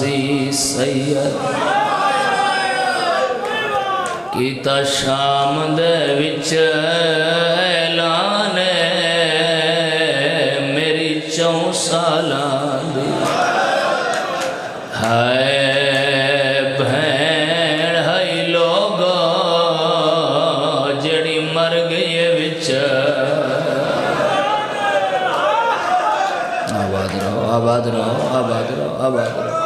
نمازی سید کیتا شام دے وچ اعلان میری 4 سالاں دی ہائے بہن ہائی لوگ جڑی مر گئی وچ آباد رہو آباد رہو آباد رہو آباد رہو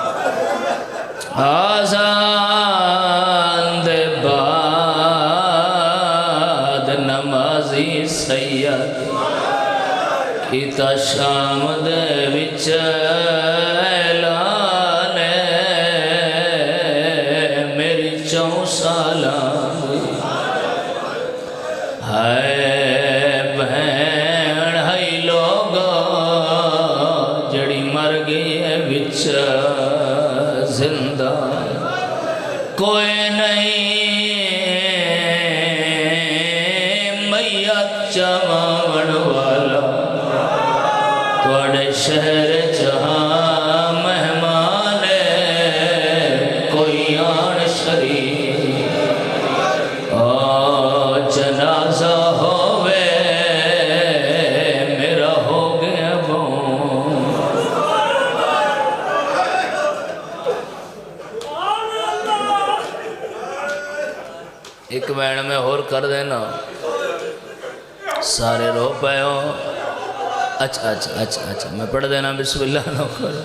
آزان دے بعد نمازی سید کیتا شام دے وچ اعلان میری 4 سالاں دی ہائے بہن ہائی لوگ جڑی مر گئی ہے وچ زندہ کوئی نہیں میت چاون والا توڑے شہر جہاں مہمان کوئی آن شریف جنازہ ہووے میرا ہو گیا بون ایک بین میں اور کر دینا سارے رو پائے ہو اچھا اچھا اچھا اچھا میں پڑھ دینا بسم اللہ نہ کرو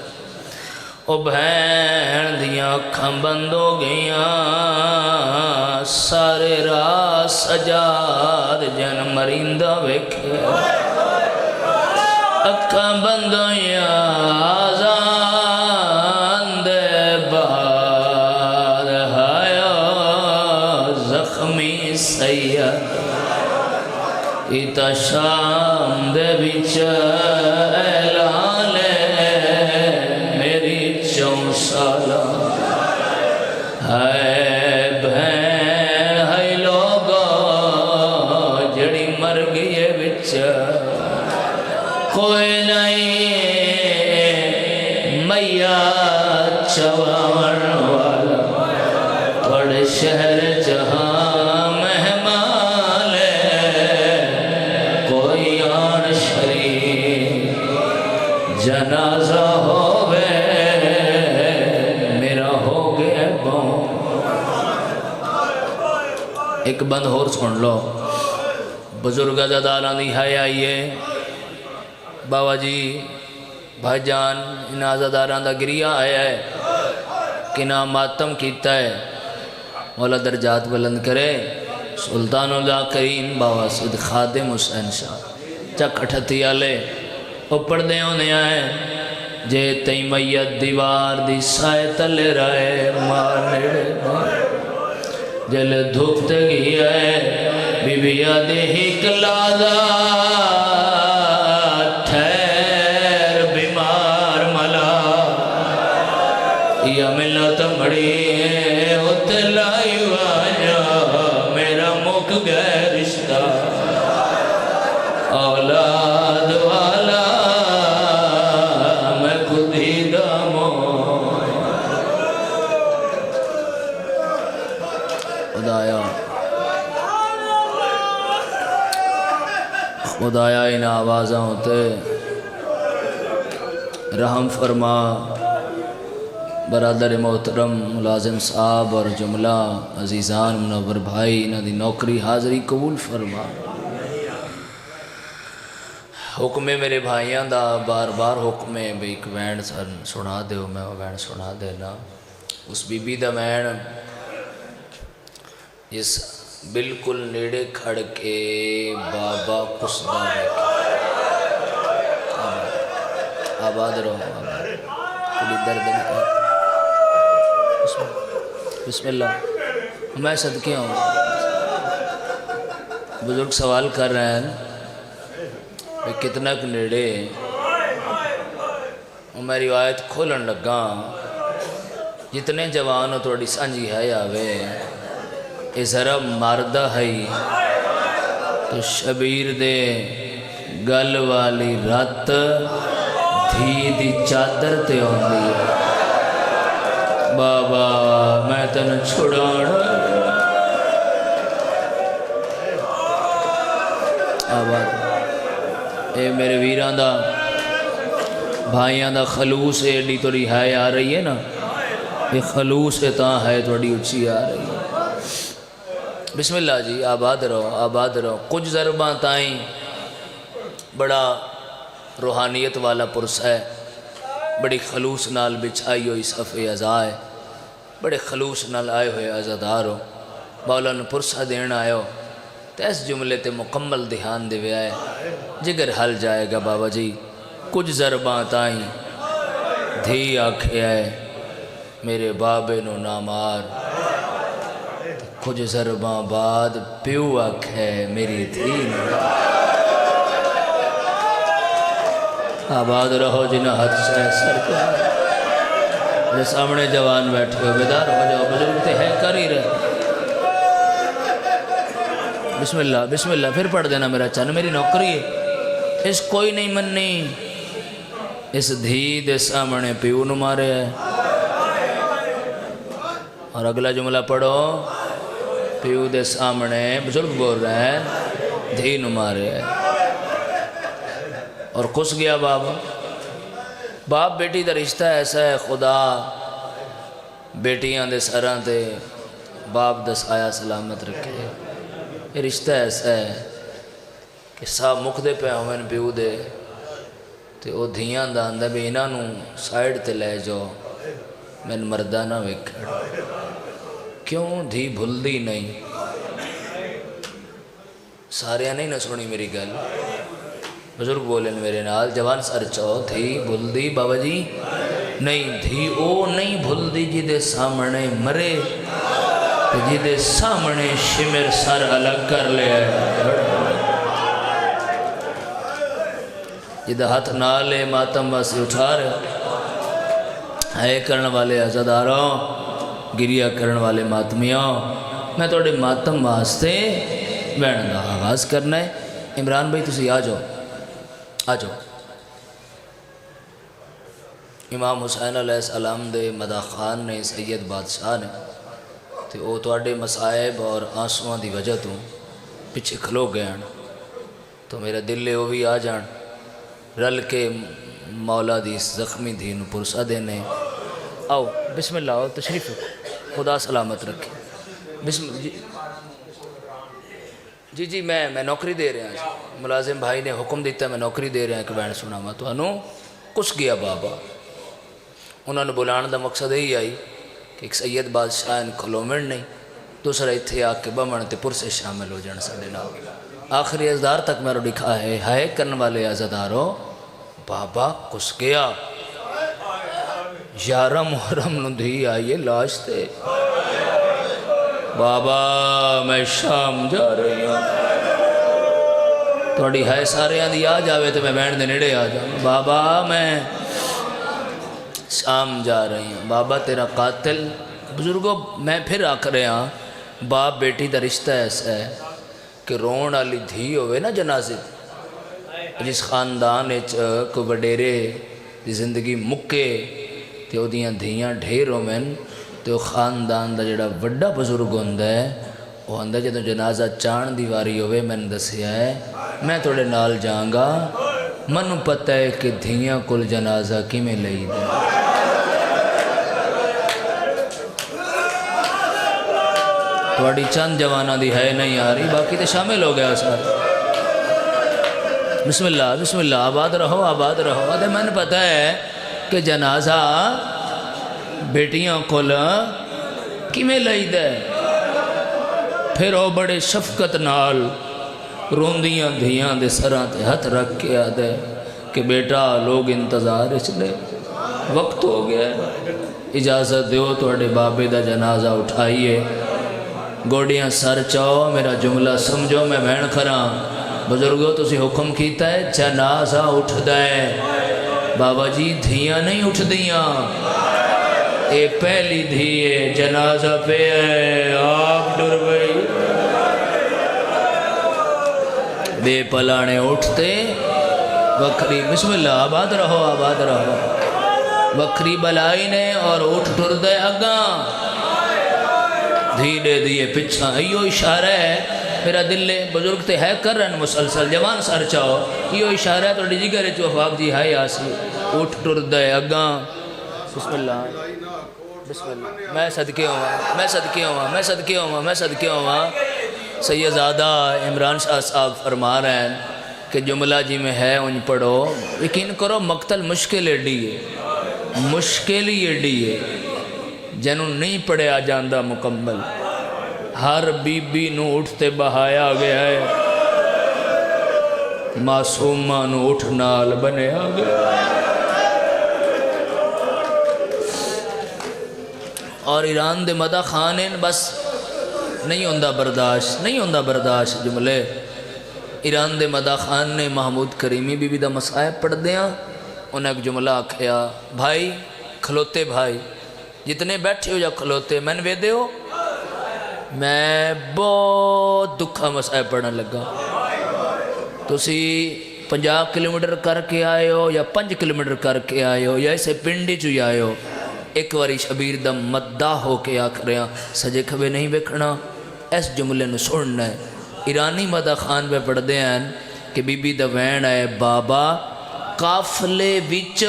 او بہن دیاں اکھاں بند ہو گئیاں سارے راہ سجاد جن مرندہ ویکھے اکھاں بند ہوئیاں آزان دے بعد ہایا زخمی سید ایتا شام دے بچ اعلان میری 4 سالاں ہائے بہن ہائی لوگ جڑی مر گئی ہے بچ کوئی نہیں میت چاون والا بڑے شہر جہاں مہمان کوئی آن شریف جنازہ ہووے میرا ہو گیا بون ایک بند اور سن لو بزرگ زداراں دی ہے آئیے بابا جی بھائی جان ان آزاداراں دا گریہ آیا ہے کہ نا ماتم کیتا ہے مولا درجات بلند کرے سلطان الذاکرین بابا سید خادم حسین شاہ چک 38 آلے اوپر دے ہونے آئے جے تئی میت دیوار دی سائے تلے رائے مار نیڑے جل دھوپتے گیا ہے بی بی آدھے ہی کلادا ٹھیر بیمار ملا یا ملت مڑی اتلائی واجا میرا مک گئے رشتہ اولاد والا میں خود ہی داموں خدایا ان آوازاں ہوتے رحم فرما برادر محترم ملازم صاحب اور جملہ عزیزان منور بھائی انہاں دی نوکری حاضری قبول فرما حکم میرے بھائیاں دا بار بار حکم ہے بھئی ایک وین سنا دے میں وین سنا دینا اس بی بی دا وین جس بالکل نیڑے کھڑ کے بابا قصدہ آباد رہو کلی درد بسم اللہ میں صدقے ہوں بزرگ سوال کر رہے ہیں کہ کتنا نیڑے میں روایت کھولن لگا جتنے جوان ہو تھوڑی سانجی ہے آوے اے ذرا مردہ ہے تو شبیر دے گل والی رات دھی دی چادر تے ہوندی بابا میں تن چھڑانا آباد اے میرے ویران دا بھائیاں دا خلوص ایڈی توڑی ہے آ رہی ہے نا، یہ خلوص تاں ہے توڑی اچھی آ رہی ہے۔ بسم اللہ جی، آباد رہو آباد رہو۔ کچھ ضرباں تائیں بڑا روحانیت والا پرس ہے، بڑی خلوص نال بچھائی ہوئی صفحے عزا ہے، بڑے خلوص نال آئے ہوئے عزادار ہو، مولا نے پرسہ دینا آئے ہو، تو اس جملے تے مکمل دھیان دے وے آئے، جگر حل جائے گا بابا جی۔ کچھ ضرباں تائیں دھی آکھے آئے میرے بابے نو نامار، کچھ ضرباں بعد پیو آکھے میری دھی نو۔ آباد رہو جنہ حد سے سر کو جو سامنے جوان بیٹھے ہو، بیدار ہو جاؤ، بزرگ تے ہے کر ہی رہے۔ بسم اللہ بسم اللہ، پھر پڑھ دینا میرا چن، میری نوکری ہے، اس کوئی نہیں مننی، اس دھی دے سامنے پیو نو مارے ہے۔ اور اگلا جملہ پڑھو، پیو دے سامنے بزرگ بول رہے ہیں دھی نو مارے ہے۔ اور کس گیا بابا، باپ بیٹی دا رشتہ ایسا ہے، خدا بیٹیاں دے سراں تے باپ دا سایہ سلامت رکھے۔ یہ رشتہ ایسا ہے کہ صاحب مکھ دے پہ ہوئن پیو دے تے او دھیاں دا اندہ بھی انہاں نوں سائیڈ تے لے جاؤ، میں مردہ نہ وکھڑ۔ کیوں دھی بھول دی نہیں؟ ساریاں نہیں نہ سنی میری گل، بزرگ بولیں میرے نال، جوان سر چاہو، دھی بھول دی بابا جی نہیں، دھی او نہیں بھول دی جی دے سامنے مرے، جی دے سامنے شمر سر الگ کر لے آئے، جی دے ہاتھ نالے ماتم واسی اٹھا رہے، ہے کرن والے عزاداروں، گریہ کرن والے ماتمیوں، میں توڑے ماتم واسطے بین دا آغاز کرنا ہے۔ عمران بھائی تسی آ جاؤ آ جاؤ۔ امام حسین علیہ السلام دے مدہ خان نے سید بادشاہ نے تے او توڑے مسائب اور آنسوان دی وجہ تو پچھے کھلو گئے ہیں، تو میرا دل لے وہ بھی آ جان رل کے مولا دی زخمی دین پرسہ دینے۔ آؤ بسم اللہ، آؤ تشریف رکھو، خدا سلامت رکھے۔ بسم جی میں نوکری دے رہا ہوں، ملازم بھائی نے حکم دیتا ہے میں نوکری دے رہا ہوں، کہ بین سنا میں تو انہوں کس گیا بابا۔ انہوں نے بلان دا مقصد ہی آئی کہ ایک سید بادشاہ ان کھلومن نہیں، دوسرا اتھے آ کے بمن تے پرسے شامل ہو جان سکتے نا۔ آخری ازدار تک میرا لکھا ہے، ہائے کرن والے عزاداروں بابا کس گیا، یارہ محرم نو دھی آئیے لاش تے، بابا میں شام جا رہی ہوں، توڑی ہے سارے آن دی آ جاوے تو میں بین دے نیڑے آ جاؤں، بابا میں شام جا رہی ہوں، بابا تیرا قاتل۔ بزرگوں میں پھر آ کر رہا ہوں، باپ بیٹی دا رشتہ ایسا ہے کہ رون علی دھی ہوئے نا جنازے، جس خاندان کو وڈیرے دی زندگی مکے تے او دیاں دھیاں ڈھیر ہوئن، تے او خاندان دا جڑا وڈا بزرگ ہوندہ ہے، وہ ہوندہ جدوں جنازہ چان دیواری ہوئے میں نے دسیا ہے، میں توڑے نال جاؤں گا، منو پتہ ہے کہ دھیاں کل جنازہ کی میں لئی دے۔ توڑی چند جوانہ دی ہے نہیں آ رہی، باقی تے شامل ہو گیا سر۔ بسم اللہ آباد رہو آباد رہو۔ دے میں نے پتہ ہے کہ جنازہ بیٹیاں کل کی میں لئی دے، پھر وہ بڑے شفقت نال روندیاں دھیاں دے سراں تے ہتھ رکھ کے آدھے کہ بیٹا لوگ انتظار اس لے وقت ہو گیا، اجازت دیو توڑے بابے دا جنازہ اٹھائیے، گوڑیاں سر چاہو، میرا جملہ سمجھو میں بہن کھراں۔ بزرگوں تو سی حکم کیتا ہے جنازہ اٹھ دائے، بابا جی دھیاں نہیں اٹھ دیاں، اے پہلی دھیے جنازہ پہ ہے، آپ ڈر گئی بے پلانے اٹھتے وکری۔ بسم اللہ آباد رہو آباد رہو۔ وکری بلائی نے اور اٹھ ٹر دے اگاں دھیرے دیے پچھا. ایو اشارہ ہے میرا دل بزرگ تے ہے کر رہن مسلسل جوان سر چاہو. ایو اشارہ ہے تو ڈیجی کرے چو افاق جی ہائی آسی اٹھ ٹر دے اگاں. بسم اللہ بسم اللہ. میں صدقے ہوا میں صدقے ہوا میں صدقے ہوا میں صدقے ہوا. سیدزادہ عمران شاہ صاحب فرما رہے ہیں کہ جملہ جی میں ہے ان پڑھو. یقین کرو مقتل مشکل ایڈی ہے مشکل ہی ایڈی ہے جنہوں نہیں پڑھیا جاندہ مکمل. ہر بی بی نو اٹھتے بہایا گیا ہے معصومہ نو اٹھ نال بنیا گیا ہے. اور ایران دے مدہ خانین بس نہیں ہوندہ برداشت نہیں ہوندہ برداشت جملے. ایران دے مدہ خان نے محمود کریمی بی بی دا مسائب پڑھ دیا. انہیں ایک جملہ آکھیا بھائی کھلوتے بھائی جتنے بیٹھے ہو یا کھلوتے میں نے ویدے ہو میں بہت دکھا مسائب پڑھنا لگا. تسی 50 کلومیٹر کر کے آئے ہو یا 5 کلومیٹر کر کے آئے ہو یا اسے پنڈی چوئی آئے ہو. ایک واری شبیر دا مدہ ہو کے آکھ رہے ہیں سجے کھبے نہیں بیکھنا اس جملے نو سننا ہے. ایرانی مدہ خان پہ پڑھ دے ہیں کہ بی بی دا وین ہے بابا قافلے وچ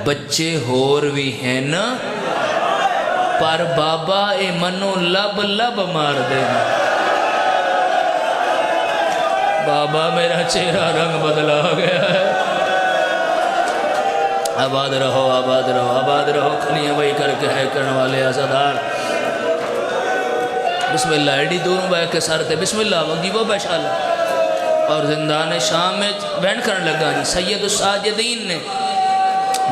بچے ہور بھی ہیں نا پر بابا اے منو لب لب مار دینا. بابا میرا چہرہ رنگ بدلا گیا ہے. آباد رہو آباد رہو آباد رہو. کھلیاں وہی کر کے ہے کرنے والے عزادار. بسم اللہ ایڈی دوروں بے کے سر تے بسم اللہ وگی وہ بیشالہ. اور زندان شام میں بینڈ کرنے لگا جی سید الساجدین نے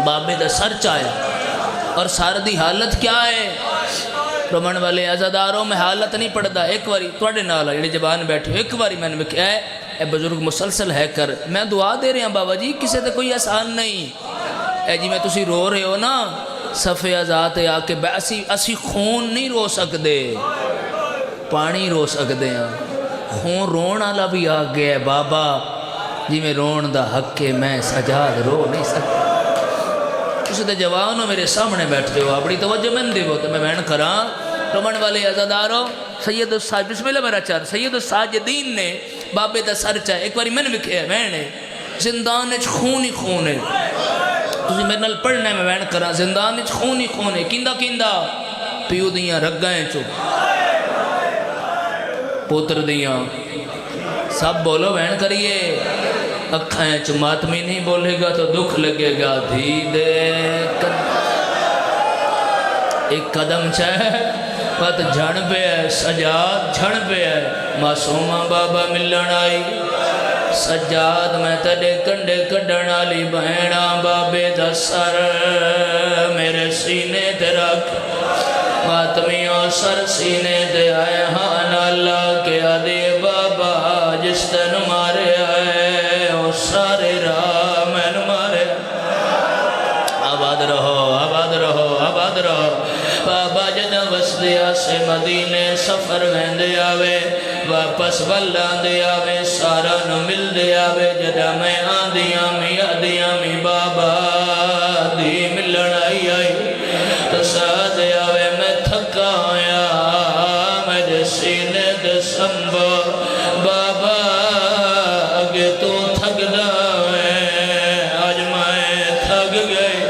بابے دا سر چایا. اور سر دی حالت کیا ہے رمن والے عزاداروں میں حالت نہیں پڑھتا. ایک واری توڑے نالا جڑے جبان بیٹھے ایک واری میں نے کہا ہے اے بزرگ مسلسل ہے کر میں دعا دے رہے ہیں بابا جی کسے تے کوئی آسان نہیں. اے جی میں تسی رو رہے ہو نا صفحے ازاد آ کے اسی خون نہیں رو سکدے پانی رو سکدے ہیں. خون رون والا بھی آ گیا ہے بابا جی میں رون دا حق کے میں سجاد رو نہیں سکتا. تسی تے جوانوں میرے سامنے بیٹھے ہو اپنی توجہ میں دے ہو تو میں بہن کراں. رمن والے عزاداروں سید الساجدین بسم اللہ میرا چار سید الساجدین نے بابے دا سر چاہے ایک باری میں نے لکھے ہے میں نے زندان اچ خون ہی خون ہے. تسی میرے نال پڑھنا ہے میں بہن کراں زندان اچ خون ہی خون ہے. کیندہ کیندہ پیو دیاں رگائیں چو پوتر دیاں سب بولو بہن کریے. اکھائیں چو ماتمی نہیں بولے گا تو دکھ لگے گا. دھی دے ایک قدم چاہے پت جھڑ پہ ہے سجاد جھڑ پہ ہے معصومہ بابا ملن آئی. سجاد میں تڑے کنڈے کڈن آلی بہینا بابے دا سر میرے سینے تے رکھ. ماتمیوں سر سینے دے آئے ہاں اللہ کے آدھے بابا جس تن مارے آئے وہ سارے راہ میں مارے. آباد رہو آباد رہو آباد رہو. بابا جدہ وسدیا سے مدینے سفر ویندے آوے واپس بلان دے آوے سارا نو مل دے آوے. جدہ میں آدیاں می بابا دی ملن آئی آئی تو سا دے آوے میں تھکا آیا میرے سینے دے سنبو بابا اگے تو تھک داوے آج میں تھک گئی.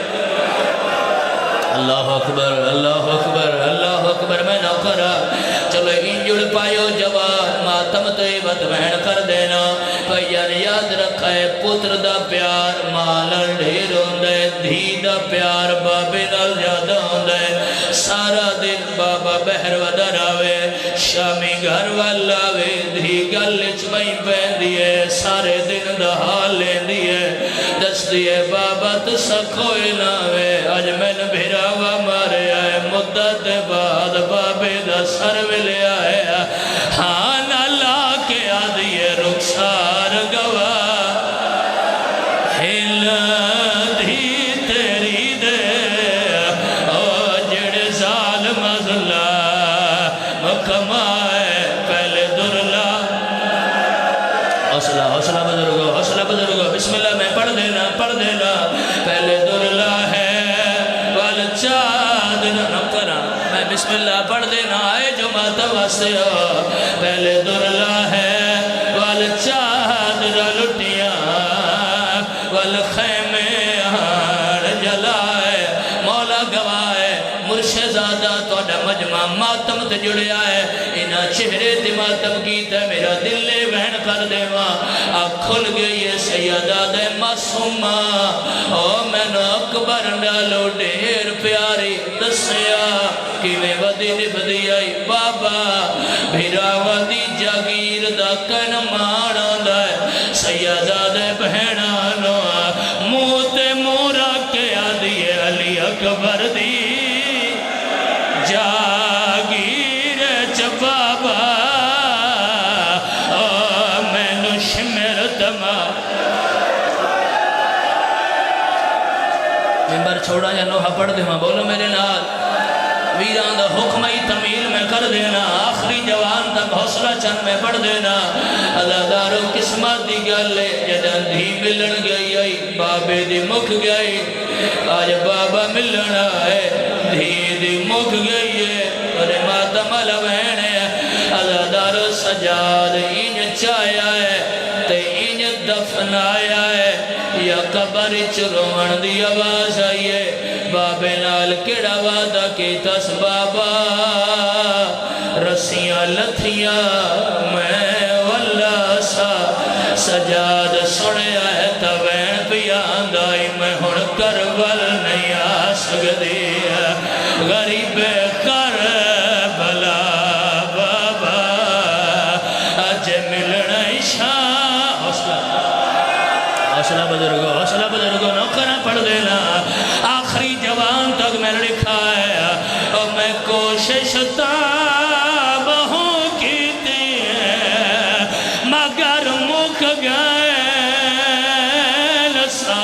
اللہ اکبر اللہ اکبر اللہ اکبر. میں نہ کرا چلو انجڑ پائیو جوان ماتم طیبت بہن کر دینا. یار یاد رکھا ہے پتر دا پیار مالر ڈھیر ہوندہ ہے دھی دا پیار بابے نال زیادہ ہوندہ ہے. سارا دن بابا بہر ودر آوے شامی گھر والاوے دھی گلچ بھائی پہن دیئے سارے دن دا حال لین دیئے دس دیئے بابا تو سکھوئے ناوے. آج میں نے بھیراوا مارے آئے مدت بعد بابے دا سر ملے آئے ہاں نالا کے آدھیے رخسار گوا ہل دھی تیری دے او جڑ ظالم ظلم کمائے پہلے درلا. حوصلہ حوصلہ بزرگو بسم اللہ میں پڑھ دینا پہلے درلا وسیا پہلے درلا ہے وال چادر لٹیاں وال خیمے ہار جلائے مولا گوائے مرشد زادہ توڑا مجمع ماتم تے جڑیا ہے انہا چہرے تے ماتم کیتا ہے میرا دل لے بہن کر دے ماں آگ کھل گئی ہے سیدہ دے معصومہ او میں نو اکبر ڈالو ڈیر پیاری دسیا کیویں ودی نبدی آئی بابا بھیرا ودی جاگیر دا کن مانا دائے سیدہ دے بہنانو موتے مورا کے آدھی علی اکبر دی جاگیر چبابا میں نو شمر تما ممبر چھوڑا یا نوحہ پڑھ دے ماں بولو میرے نال ویران دا حکمی تمیل میں کر دینا آخری جوان تک حوصلہ چند میں پڑھ دینا عزادارو قسمت دی گلے جدن دھی ملن گئی آئی بابے دی مکھ گئی آج بابا ملن آئے دھی دی مکھ گئی ہے اور ماتم علوین ہے عزادارو سجاد این چایا ہے تے این دفن آیا ہے یا قبر چرون دی آواز آئیے بابے نال کیڑا وعدہ کی تس بابا رسیاں لتھیاں میں واللہ سا سجاد سنے آئے توین پیان دائی میں ہن کربل نہیں آسکدی غریب کربلا بابا اج ملنا شاہ حوصلہ بزرگو نوکرہ پڑھ دینا آخری جوان تک میں لکھا ہے اور میں کوشش تابہوں کی تھی مگر مک گئے لسا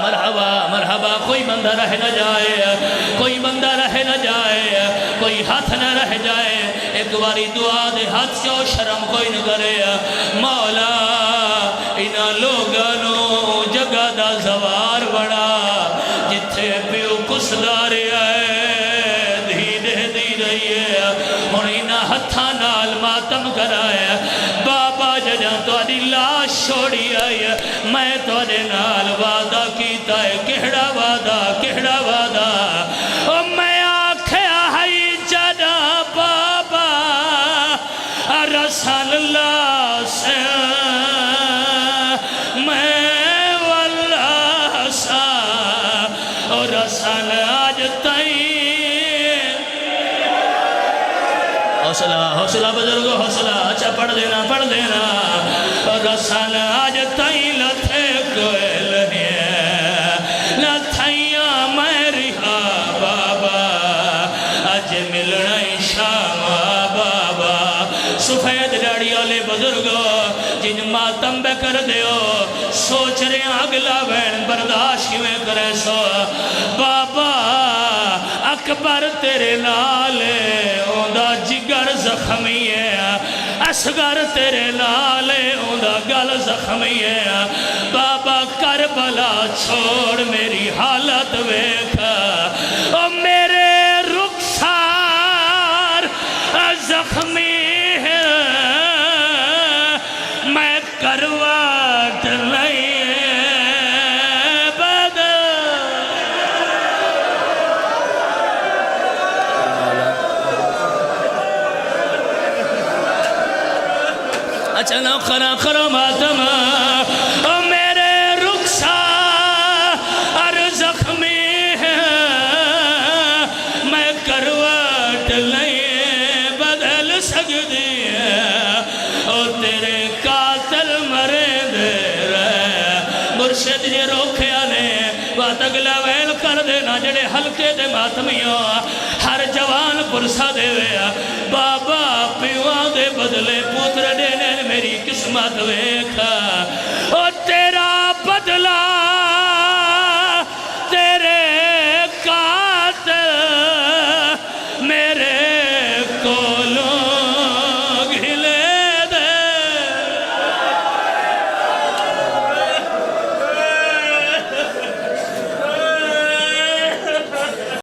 مرحبا مرحبا کوئی بندہ رہ نہ جائے کوئی بندہ رہ نہ جائے کوئی ہاتھ نہ رہ جائے ایک باری دعا دے ہاتھ سے شرم کوئی نہ کرے مولا انہا لوگانوں جگہ دا زوار بڑا جتھے پیو کس دارے آئے دھی دے دی رہی ہے اور انہا ہتھا نال ماتم کرائے بابا ججاں تو آدھی لاش چھوڑی آئی میں تو آدھے نال وعدہ کیتا ہے کہڑا وعدہ اور میں آنکھیں آئی جدا بابا رسال اللہ سے رسال آج تائیں حوصلہ بزرگو حوصلہ اچھا پڑھ دینا رسال آج تائیں لتھے کوئے لنیے لتھائیاں میری بابا آج ملنا شام بابا سفید ڈاڑی والے بزرگو جن ماتم بے کر دیو سوچ رہے ہیں اگلا بین برداشت کیویں کرے سو بابا اکبر تیرے نالے اوندا جگر زخمی ہے اصغر تیرے نالے اوندا گل زخمی ہے بابا کربلا چھوڑ میری حالت ویکھا او میرے رخسار زخمی ہے میں کروٹ نہیں اچھا نوکرہ کرو ماتم او میرے رخسار زخمی ہے میں کروٹ نہیں بدل سکتی ہے او تیرے قاتل مرے دے رہے مرشد جے روکے آنے بات اگلا ویل کر دینا جڑے ہلکے دے ماتمیوں ہر جوان پرسا دے ویا بابا پیوان دے بدلے پوتر دینے میری قسمت ویکھا